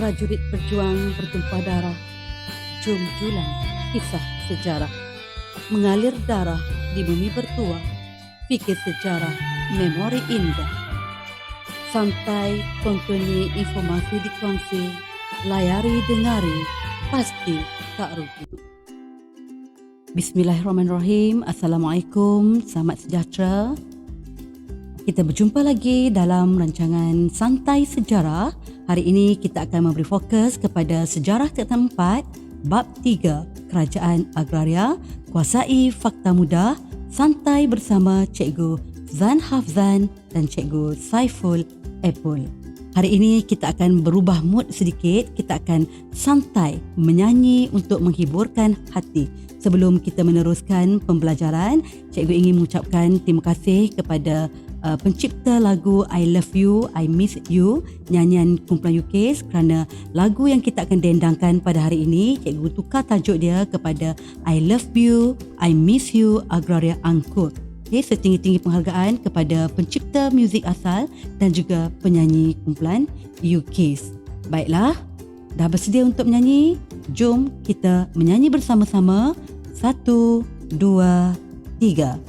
prajurit berjuang bertumpah darah, jom julang kisah sejarah. Mengalir darah di bumi bertuah, fikir sejarah, memori indah. Santai, kontoni informasi dikongsi, layari dengari, pasti tak rugi. Bismillahirrahmanirrahim. Assalamualaikum, selamat sejahtera. Kita berjumpa lagi dalam rancangan Santai Sejarah. Hari ini kita akan memberi fokus kepada sejarah tingkatan 4, bab 3, Kerajaan Agraria, kuasai fakta mudah, santai bersama Cikgu Zan Hafzan dan Cikgu Saiful Apple. Hari ini kita akan berubah mood sedikit, kita akan santai menyanyi untuk menghiburkan hati. Sebelum kita meneruskan pembelajaran, Cikgu ingin mengucapkan terima kasih kepada pencipta lagu I Love You, I Miss You, nyanyian kumpulan UKIS, kerana lagu yang kita akan dendangkan pada hari ini, Cikgu tukar tajuk dia kepada I Love You, I Miss You Agraria Angkut. Okay, setinggi-tinggi penghargaan kepada pencipta muzik asal dan juga penyanyi kumpulan UKIS. Baiklah, dah bersedia untuk menyanyi? Jom kita menyanyi bersama-sama. 1, 2, 3.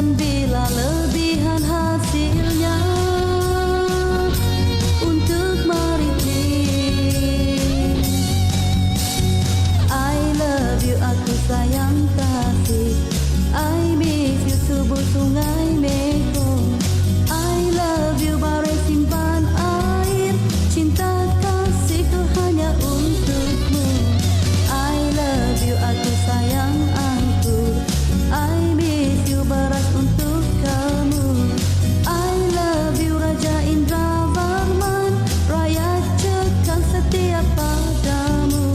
Bila lebihan hasilnya untuk maritim. I love you, aku sayang kasih. I miss you, subuh sungai Mekong. I love you, barai simpan air. Cinta kasihku hanya untukmu. I love you, aku sayang angkur. I miss you, beras untuk kamu. I love you, Raja Indra Varman. Rakyat cekal setia padamu.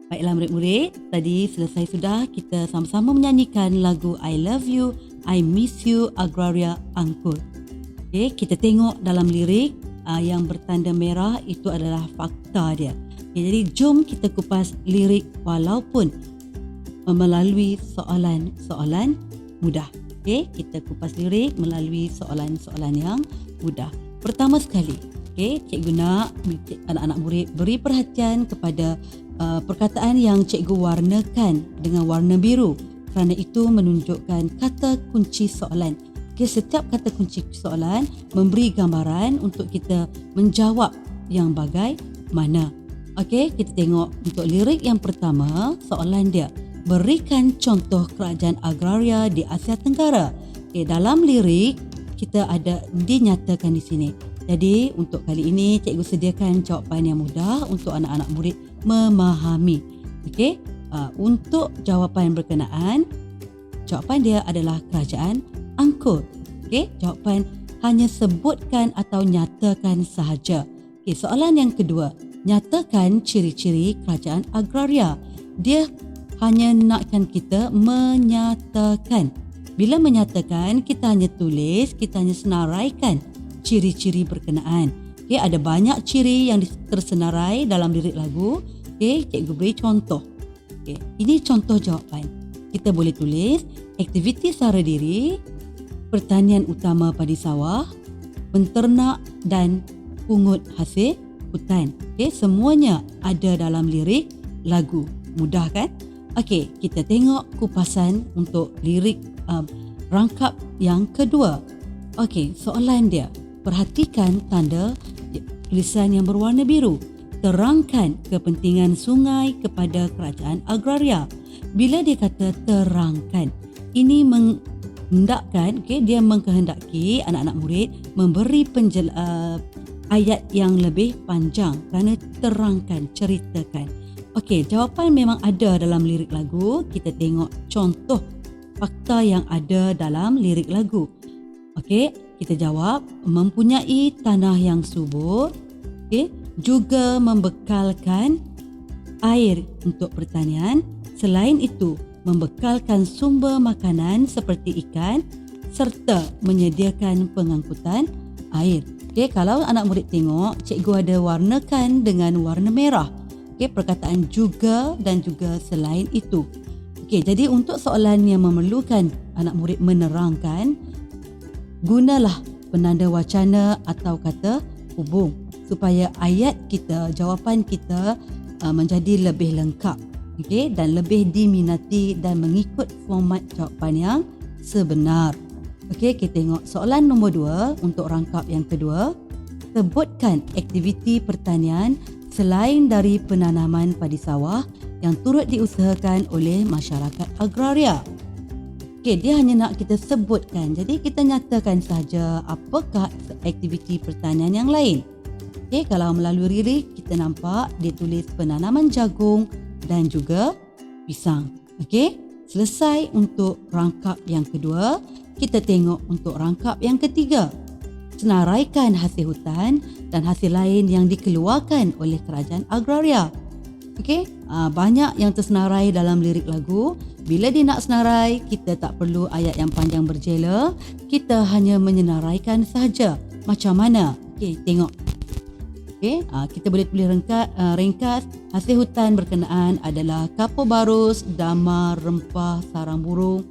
Baiklah murid-murid, tadi selesai sudah kita sama-sama menyanyikan lagu I Love You, I Miss You Agraria Angkut. Okey, kita tengok dalam lirik yang bertanda merah itu adalah fakta dia. Okay, jadi jom kita kupas lirik walaupun melalui soalan-soalan mudah. Okey, kita kupas lirik melalui soalan-soalan yang mudah. Pertama sekali, okey, cikgu nak anak-anak murid beri perhatian kepada perkataan yang cikgu warnakan dengan warna biru. Kerana itu menunjukkan kata kunci soalan. Okay, setiap kata kunci soalan memberi gambaran untuk kita menjawab yang bagaimana. Okey, kita tengok untuk lirik yang pertama, soalan dia. Berikan contoh kerajaan agraria di Asia Tenggara. Okay, dalam lirik kita ada dinyatakan di sini. Jadi untuk kali ini cikgu sediakan jawapan yang mudah untuk anak-anak murid memahami. Okey, untuk jawapan berkenaan, jawapan dia adalah kerajaan Angkor. Okey, jawapan hanya sebutkan atau nyatakan sahaja. Okey, soalan yang kedua, nyatakan ciri-ciri kerajaan agraria. Dia hanya nakkan kita menyatakan. Bila menyatakan, kita hanya tulis, kita hanya senaraikan ciri-ciri berkenaan. Okey, ada banyak ciri yang tersenarai dalam lirik lagu. Okey, cikgu beri contoh. Okey, ini contoh jawapan. Kita boleh tulis aktiviti sara diri, pertanian utama padi sawah, menternak dan pungut hasil hutan. Okey, semuanya ada dalam lirik lagu. Mudah kan? Okey, kita tengok kupasan untuk lirik rangkap yang kedua. Okey, soalan dia. Perhatikan tanda tulisan yang berwarna biru. Terangkan kepentingan sungai kepada kerajaan agraria. Bila dia kata terangkan, ini menghendakkan, dia mengkehendaki anak-anak murid memberi ayat yang lebih panjang kerana terangkan, ceritakan. Okey, jawapan memang ada dalam lirik lagu. Kita tengok contoh fakta yang ada dalam lirik lagu. Okey, kita jawab mempunyai tanah yang subur, juga membekalkan air untuk pertanian. Selain itu, membekalkan sumber makanan seperti ikan serta menyediakan pengangkutan air. Okey, kalau anak murid tengok, cikgu ada warnakan dengan warna merah. Okey, perkataan juga dan juga selain itu. Okey, jadi untuk soalan yang memerlukan anak murid menerangkan, gunalah penanda wacana atau kata hubung supaya ayat kita, jawapan kita menjadi lebih lengkap. Okey, dan lebih diminati dan mengikut format jawapan yang sebenar. Okey, kita tengok soalan nombor 2 untuk rangkap yang kedua. Sebutkan aktiviti pertanian selain dari penanaman padi sawah yang turut diusahakan oleh masyarakat agraria. Okey, dia hanya nak kita sebutkan. Jadi kita nyatakan sahaja apakah aktiviti pertanian yang lain. Okey, kalau melalui lirik kita nampak dia tulis penanaman jagung dan juga pisang. Okey, selesai untuk rangkap yang kedua. Kita tengok untuk rangkap yang ketiga. Senaraikan hasil hutan dan hasil lain yang dikeluarkan oleh kerajaan agraria. Okey, banyak yang tersenarai dalam lirik lagu. Bila dia nak senarai, kita tak perlu ayat yang panjang berjela. Kita hanya menyenaraikan sahaja. Macam mana? Okey, tengok. Okey, kita boleh tulis ringkas. Hasil hutan berkenaan adalah kapur barus, damar, rempah, sarang burung.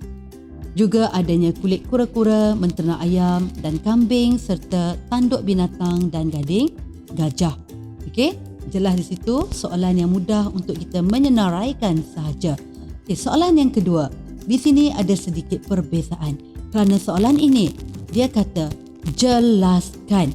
Juga adanya kulit kura-kura, menternak ayam dan kambing serta tanduk binatang dan gading gajah. Okey, jelas di situ soalan yang mudah untuk kita menyenaraikan sahaja. Okey, soalan yang kedua. Di sini ada sedikit perbezaan. Kerana soalan ini dia kata jelaskan.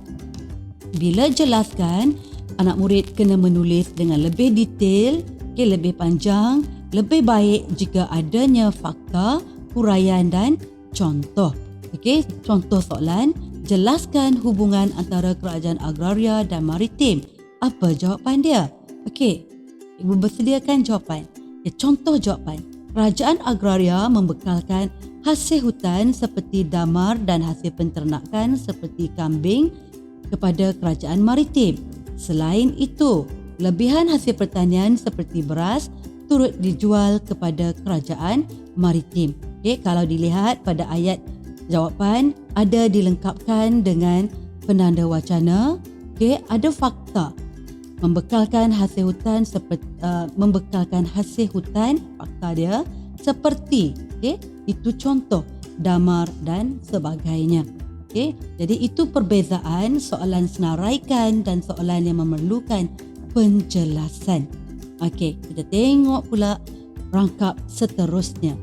Bila jelaskan, anak murid kena menulis dengan lebih detail, lebih panjang, lebih baik jika adanya fakta, huraian dan contoh. Okey, contoh soalan, jelaskan hubungan antara kerajaan agraria dan maritim. Apa jawapan dia? Okey, ibu bersediakan jawapan. Contoh jawapan. Kerajaan agraria membekalkan hasil hutan seperti damar dan hasil penternakan seperti kambing kepada kerajaan maritim. Selain itu, lebihan hasil pertanian seperti beras turut dijual kepada kerajaan maritim. Okey, kalau dilihat pada ayat jawapan ada dilengkapkan dengan penanda wacana. Okey, ada fakta. Membekalkan hasil hutan fakta dia seperti, okey, itu contoh damar dan sebagainya. Okey, jadi itu perbezaan soalan senaraikan dan soalan yang memerlukan penjelasan. Okey, kita tengok pula rangkap seterusnya.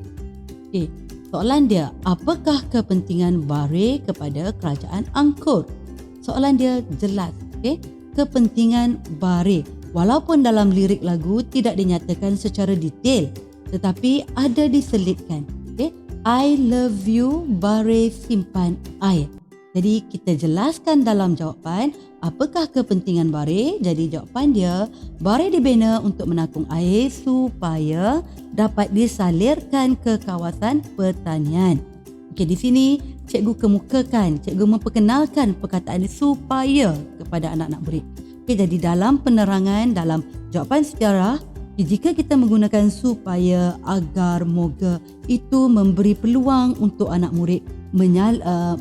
Okey, soalan dia, apakah kepentingan Bare kepada kerajaan Angkor? Soalan dia jelas, okey, kepentingan Bare. Walaupun dalam lirik lagu tidak dinyatakan secara detail, tetapi ada diselipkan. Okay? I love you, Bare simpan air. Jadi kita jelaskan dalam jawapan apakah kepentingan Bare. Jadi jawapan dia, Bare dibina untuk menakung air supaya dapat disalirkan ke kawasan pertanian. Okey, di sini cikgu kemukakan, cikgu memperkenalkan perkataan supaya kepada anak-anak murid. Okey, jadi dalam penerangan dalam jawapan sejarah, jika kita menggunakan supaya, agar, moga, itu memberi peluang untuk anak murid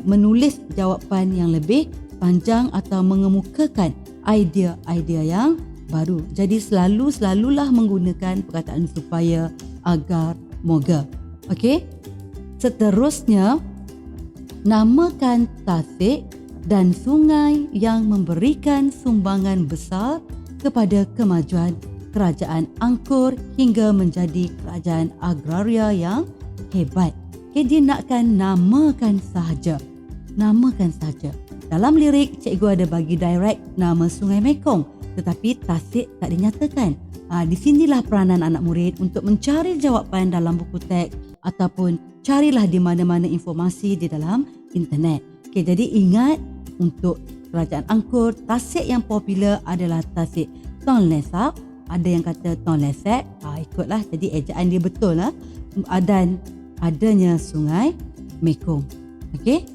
menulis jawapan yang lebih panjang atau mengemukakan idea-idea yang baru. Jadi selalulah menggunakan perkataan supaya, agar, moga. Okey. Seterusnya, namakan tasik dan sungai yang memberikan sumbangan besar kepada kemajuan kerajaan Angkor hingga menjadi kerajaan agraria yang hebat. Okay, dia nakkan namakan sahaja. Namakan sahaja. Dalam lirik, cikgu ada bagi direct nama Sungai Mekong, tetapi tasik tak dinyatakan. Di sinilah peranan anak murid untuk mencari jawapan dalam buku teks ataupun carilah di mana-mana informasi di dalam internet. Okay, jadi ingat, untuk kerajaan Angkor, tasik yang popular adalah tasik Tonle Sap. Ada yang kata Tonle Sap, ikutlah, jadi ejaan dia betul lah. Dan adanya Sungai Mekong. Okey,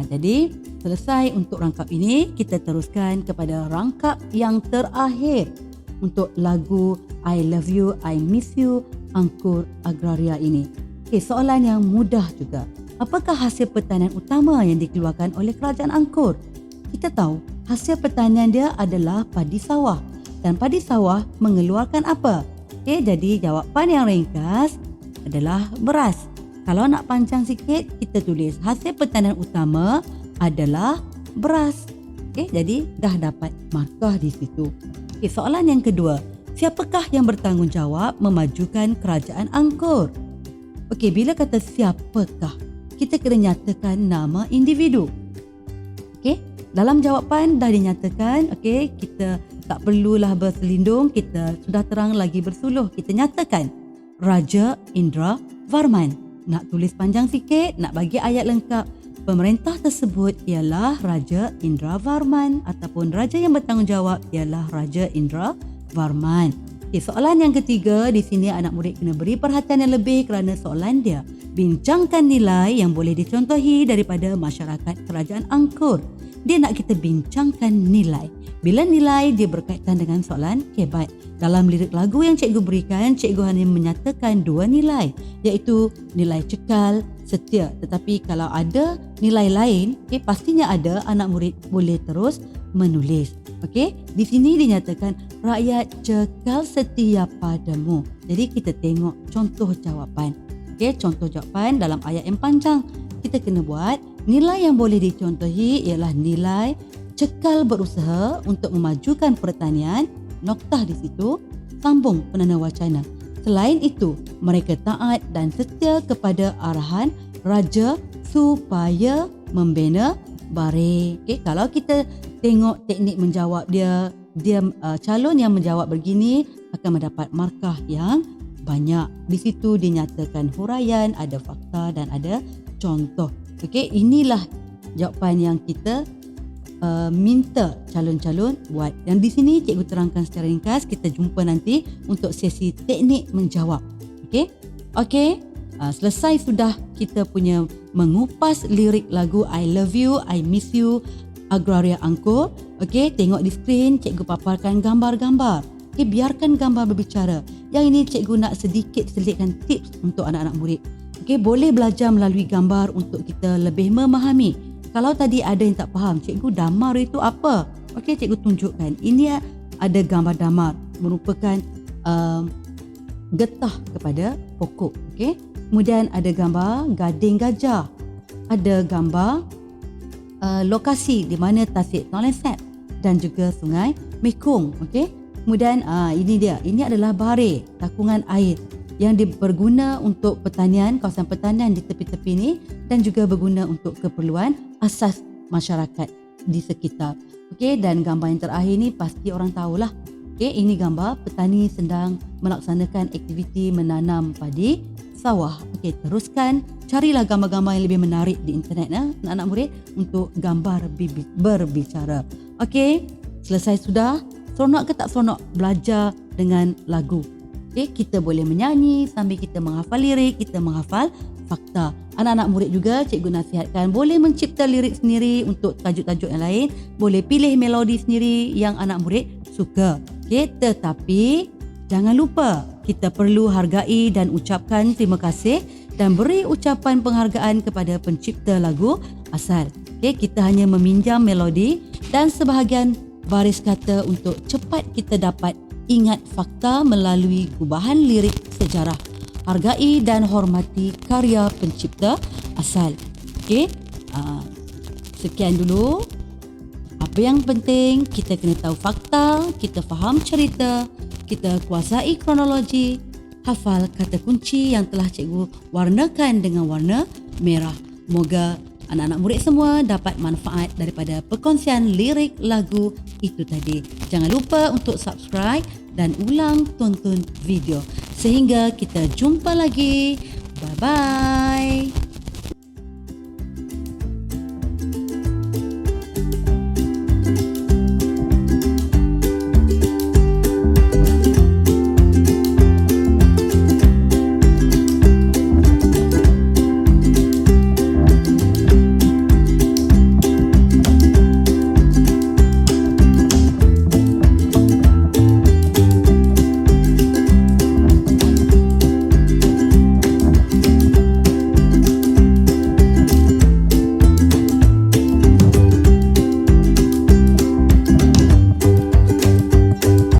jadi selesai untuk rangkap ini, kita teruskan kepada rangkap yang terakhir untuk lagu I Love You, I Miss You, Angkor Agraria ini. Okey, soalan yang mudah juga. Apakah hasil pertanian utama yang dikeluarkan oleh kerajaan Angkor? Kita tahu hasil pertanian dia adalah padi sawah. Dan padi sawah mengeluarkan apa? Okey, jadi jawapan yang ringkas adalah beras. Kalau nak panjang sikit, kita tulis hasil pertanian utama adalah beras. Okey, jadi dah dapat markah di situ. Okey, soalan yang kedua. Siapakah yang bertanggungjawab memajukan kerajaan Angkor? Okey, bila kata siapakah, kita kena nyatakan nama individu. Okey, dalam jawapan dah dinyatakan, okey, kita tak perlulah berselindung, kita sudah terang lagi bersuluh. Kita nyatakan Raja Indra Varman. Nak tulis panjang sikit, nak bagi ayat lengkap. Pemerintah tersebut ialah Raja Indra Varman ataupun raja yang bertanggungjawab ialah Raja Indra Varman. Okay, soalan yang ketiga, di sini anak murid kena beri perhatian yang lebih kerana soalan dia bincangkan nilai yang boleh dicontohi daripada masyarakat kerajaan Angkor. Dia nak kita bincangkan nilai. Bila nilai dia berkaitan dengan soalan kebat. Dalam lirik lagu yang cikgu berikan, cikgu hanya menyatakan 2 nilai, iaitu nilai cekal, setia. Tetapi kalau ada nilai lain, pastinya ada, anak murid boleh terus menulis. Okey, di sini dinyatakan rakyat cekal setia padamu. Jadi kita tengok contoh jawapan. Okey, contoh jawapan dalam ayat yang panjang. Kita kena buat nilai yang boleh dicontohi ialah nilai cekal berusaha untuk memajukan pertanian, noktah di situ, sambung penanda wacana. Selain itu, mereka taat dan setia kepada arahan raja supaya membina Bare. Okay, kalau kita tengok teknik menjawab dia calon yang menjawab begini akan mendapat markah yang banyak. Di situ dinyatakan huraian, ada fakta dan ada contoh. Okey, inilah jawapan yang kita minta calon-calon buat. Dan di sini cikgu terangkan secara ringkas. Kita jumpa nanti untuk sesi teknik menjawab. Okey. Selesai sudah kita punya mengupas lirik lagu I Love You, I Miss You, Agraria Angkor. Okey, tengok di skrin, cikgu paparkan gambar-gambar. Okey, biarkan gambar berbicara. Yang ini cikgu nak sedikit selitkan tips untuk anak-anak murid. Okey, boleh belajar melalui gambar untuk kita lebih memahami. Kalau tadi ada yang tak faham, cikgu damar itu apa? Okey, cikgu tunjukkan. Ini ada gambar damar merupakan getah kepada pokok. Okey. Kemudian ada gambar gading gajah. Ada gambar lokasi di mana Tasik Tonle Sap dan juga Sungai Mekong. Okey. Kemudian ini dia. Ini adalah barir, takungan air yang berguna untuk pertanian, kawasan pertanian di tepi-tepi ini dan juga berguna untuk keperluan asas masyarakat di sekitar. Okey, dan gambar yang terakhir ni pasti orang tahulah. Okey, ini gambar petani sedang melaksanakan aktiviti menanam padi sawah. Okey, teruskan carilah gambar-gambar yang lebih menarik di internet anak-anak murid untuk gambar berbicara. Okey, selesai sudah? Seronok ke tak seronok belajar dengan lagu? Okay, kita boleh menyanyi sambil kita menghafal lirik, kita menghafal fakta. Anak-anak murid juga cikgu nasihatkan boleh mencipta lirik sendiri untuk tajuk-tajuk yang lain, boleh pilih melodi sendiri yang anak murid suka. Okay, tetapi jangan lupa kita perlu hargai dan ucapkan terima kasih dan beri ucapan penghargaan kepada pencipta lagu asal. Okay, kita hanya meminjam melodi dan sebahagian baris kata untuk cepat kita dapat ingat fakta melalui gubahan lirik sejarah. Hargai dan hormati karya pencipta asal. Okey, sekian dulu. Apa yang penting, kita kena tahu fakta, kita faham cerita, kita kuasai kronologi, hafal kata kunci yang telah cikgu warnakan dengan warna merah. Moga anak-anak murid semua dapat manfaat daripada perkongsian lirik lagu itu tadi. Jangan lupa untuk subscribe dan ulang tonton video. Sehingga kita jumpa lagi. Bye-bye.